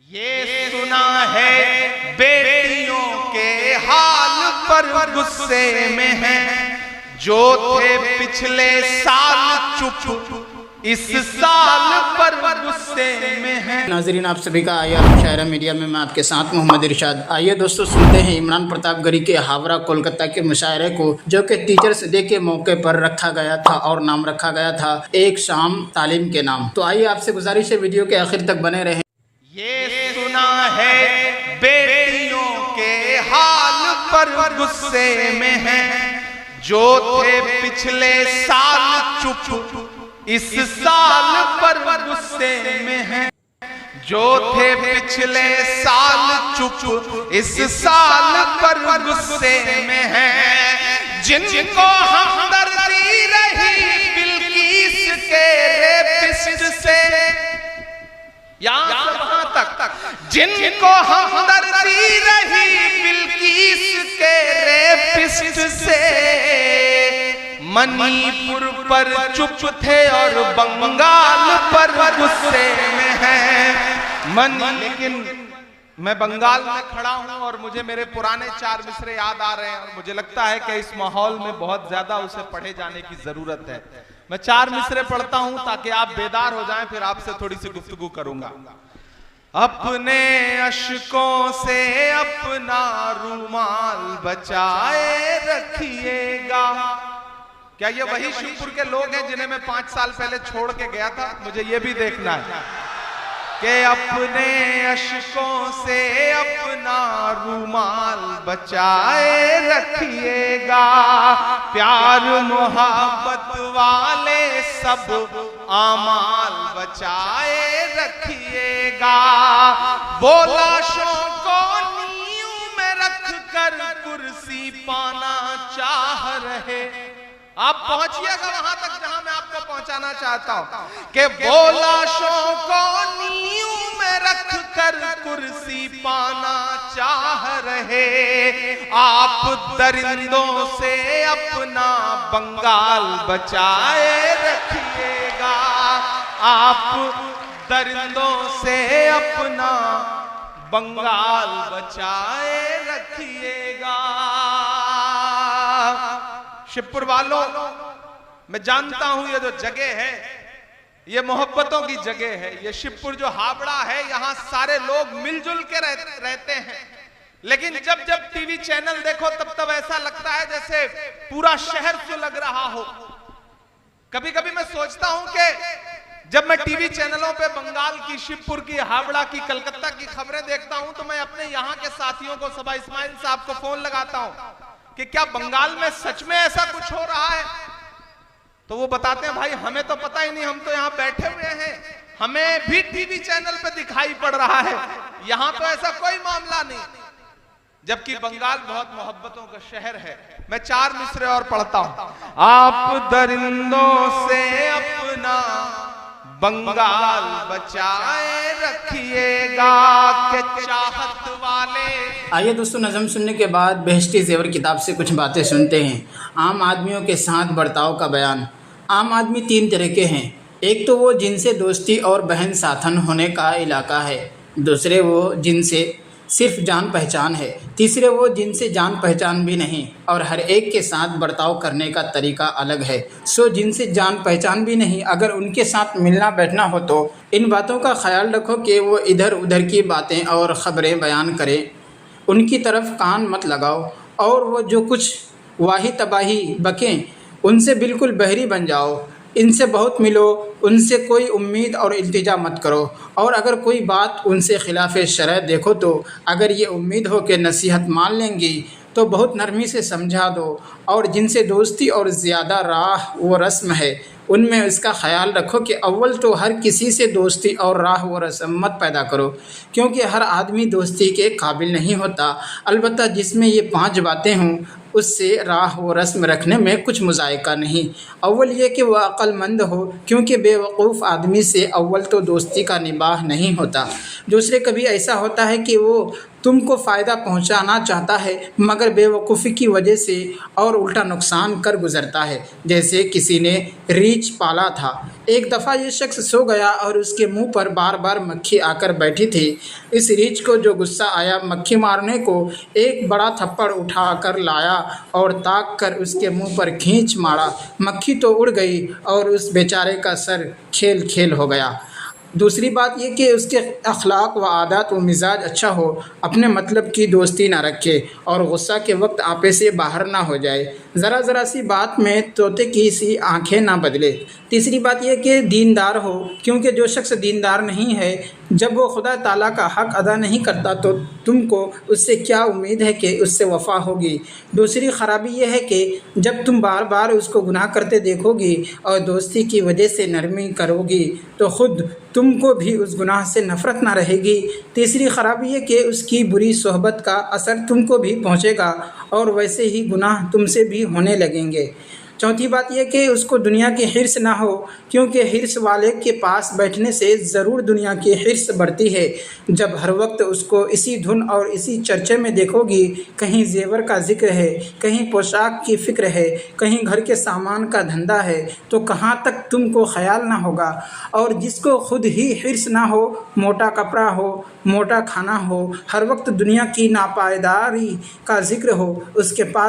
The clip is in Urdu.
یہ سنا ہے بیٹیوں کے حال پر غصے میں ہیں، جو تھے پچھلے سال چپ اس سال پر غصے میں ہیں۔ ناظرین آپ سبھی کا آئیے مشاعرہ میڈیا میں آپ کے ساتھ محمد ارشاد۔ آئیے دوستو سنتے ہیں عمران پرتاپ گری کے ہاورہ کولکتہ کے مشاعرے کو، جو کہ ٹیچرز ڈے کے موقع پر رکھا گیا تھا اور نام رکھا گیا تھا ایک شام تعلیم کے نام۔ تو آئیے آپ سے گزارش ہے ویڈیو کے آخر تک بنے رہیں۔ یہ سنا ہے بیٹیوں کے حال پر غصے میں ہیں، جو تھے پچھلے سال چپ اس سال پر غصے میں ہیں، جو تھے پچھلے سال چپ اس سال پر غصے میں ہیں، جن کو ہمدردی رہی بلقیس کے ریپسٹ سے، یہاں سے وہاں تک، جن کو ہمدردی رہی بلقیس کے ریپسٹ سے، منی پور پر چپ تھے اور بنگال پر غصے میں ہیں۔ لیکن میں بنگال میں کھڑا ہوں اور مجھے میرے پرانے 4 مصرے یاد آ رہے ہیں، اور مجھے لگتا ہے کہ اس ماحول میں بہت زیادہ اسے پڑھے جانے کی ضرورت ہے۔ میں 4 مصرے پڑھتا ہوں تاکہ آپ بیدار ہو جائیں، پھر آپ سے تھوڑی سی گفتگو کروں گا۔ اپنے اشکوں سے اپنا رومال بچائے رکھیے گا۔ کیا یہ وہی شپور کے لوگ ہیں جنہیں میں 5 سال پہلے چھوڑ کے گیا تھا؟ مجھے یہ بھی دیکھنا ہے کہ اپنے اشکوں سے اپنا رومال بچائے رکھیے گا، پیار محبت والے سب اعمال بچائے رکھیے گا، وہ لاشوں کو نیوں میں رکھ کر کرسی پانا چاہ رہے۔ آپ پہنچیے گا وہاں تک جہاں میں آپ کو پہنچانا چاہتا ہوں کہ وہ لاشوں کو نیوں میں رکھ کر کرسی پانا چاہ رہے، آپ درندوں سے اپنا بنگال بچائے رکھیے گا، آپ درندوں سے اپنا بنگال بچائے رکھیے گا۔ شپور والوں، میں جانتا ہوں یہ جو جگہ ہے یہ محبتوں کی جگہ ہے، یہ شپور جو ہابڑا ہے یہاں سارے لوگ مل جل کے رہتے ہیں، لیکن جب ٹی وی چینل دیکھو تب ایسا لگتا ہے جیسے پورا شہر سے لگ رہا ہو۔ کبھی کبھی میں سوچتا ہوں کہ جب میں ٹی وی چینلوں پہ بنگال کی، شپور کی، ہابڑا کی، کلکتہ کی خبریں دیکھتا ہوں تو میں اپنے یہاں کے ساتھیوں کو، صبا اسماعیل صاحب کو فون لگاتا ہوں کہ کیا بنگال میں سچ میں ایسا کچھ ہو رہا ہے؟ تو وہ بتاتے ہیں بھائی ہمیں تو پتہ ہی نہیں، ہم تو یہاں بیٹھے ہوئے ہیں، ہمیں بھی ٹی وی چینل پہ دکھائی پڑ رہا ہے، یہاں تو ایسا کوئی معاملہ نہیں، جبکہ بنگال بہت محبتوں کا شہر ہے۔ میں 4 مصرے اور پڑھتا ہوں۔ آپ درندوں سے اپنا بنگال بچائے رکھیے گا کہ چاہت والے۔ آئیے دوستو نظم سننے کے بعد بہشتی زیور کتاب سے کچھ باتیں سنتے ہیں۔ عام آدمیوں کے ساتھ برتاؤ کا بیان۔ عام آدمی 3 طرح کے ہیں، ایک تو وہ جن سے دوستی اور بہن ساتھن ہونے کا علاقہ ہے، دوسرے وہ جن سے صرف جان پہچان ہے، تیسرے وہ جن سے جان پہچان بھی نہیں، اور ہر ایک کے ساتھ برتاؤ کرنے کا طریقہ الگ ہے۔ جن سے جان پہچان بھی نہیں، اگر ان کے ساتھ ملنا بیٹھنا ہو تو ان باتوں کا خیال رکھو کہ وہ ادھر ادھر کی باتیں اور خبریں بیان کریں، ان کی طرف کان مت لگاؤ، اور وہ جو کچھ واہی تباہی بکیں ان سے بالکل بحری بن جاؤ، ان سے بہت ملو، ان سے کوئی امید اور التجا مت کرو، اور اگر کوئی بات ان سے خلاف شرع دیکھو تو اگر یہ امید ہو کہ نصیحت مان لیں گی تو بہت نرمی سے سمجھا دو، اور جن سے دوستی اور زیادہ راہ و رسم ہے ان میں اس کا خیال رکھو کہ اول تو ہر کسی سے دوستی اور راہ و رسم مت پیدا کرو، کیونکہ ہر آدمی دوستی کے قابل نہیں ہوتا، البتہ جس میں یہ 5 باتیں ہوں اس سے راہ و رسم رکھنے میں کچھ مذائقہ نہیں۔ اول یہ کہ وہ عقل مند ہو، کیونکہ بے وقوف آدمی سے اول تو دوستی کا نباہ نہیں ہوتا۔ دوسرے کبھی ایسا ہوتا ہے کہ وہ تم کو فائدہ پہنچانا چاہتا ہے مگر بے وقوفی کی وجہ سے اور الٹا نقصان کر گزرتا ہے۔ جیسے کسی نے ریچھ پالا تھا، ایک دفعہ یہ شخص سو گیا اور اس کے منہ پر بار بار مکھی آ کر بیٹھی تھی۔ اس ریچھ کو جو غصہ آیا، مکھی مارنے کو ایک بڑا تھپڑ اٹھا کر لایا اور تاک کر اس کے منہ پر کھینچ مارا۔ مکھی تو اڑ گئی اور اس بیچارے کا سر کھیل کھیل ہو گیا۔ دوسری بات یہ کہ اس کے اخلاق و عادات و مزاج اچھا ہو، اپنے مطلب کی دوستی نہ رکھے اور غصہ کے وقت آپے سے باہر نہ ہو جائے، ذرا سی بات میں طوطے کی سی آنکھیں نہ بدلے۔ تیسری بات یہ کہ دیندار ہو، کیونکہ جو شخص دیندار نہیں ہے، جب وہ خدا تعالیٰ کا حق ادا نہیں کرتا تو تم کو اس سے کیا امید ہے کہ اس سے وفا ہوگی۔ دوسری خرابی یہ ہے کہ جب تم بار بار اس کو گناہ کرتے دیکھو گی اور دوستی کی وجہ سے نرمی کرو گی تو خود تم کو بھی اس گناہ سے نفرت نہ رہے گی۔ تیسری خرابی یہ کہ اس کی بری صحبت کا اثر تم کو بھی پہنچے گا اور ویسے ہی گناہ تم سے بھی ہونے لگیں گے۔ چوتھی بات یہ کہ اس کو دنیا کی حرص نہ ہو، کیونکہ حرص والے کے پاس بیٹھنے سے ضرور دنیا کی حرص بڑھتی ہے۔ جب ہر وقت اس کو اسی دھن اور اسی چرچے میں دیکھو گی، کہیں زیور کا ذکر ہے، کہیں پوشاک کی فکر ہے، کہیں گھر کے سامان کا دھندا ہے، تو کہاں تک تم کو خیال نہ ہوگا۔ اور جس کو خود ہی حرص نہ ہو، موٹا کپڑا ہو، موٹا کھانا ہو، ہر وقت دنیا کی ناپائیداری کا ذکر ہو، اس کے پاس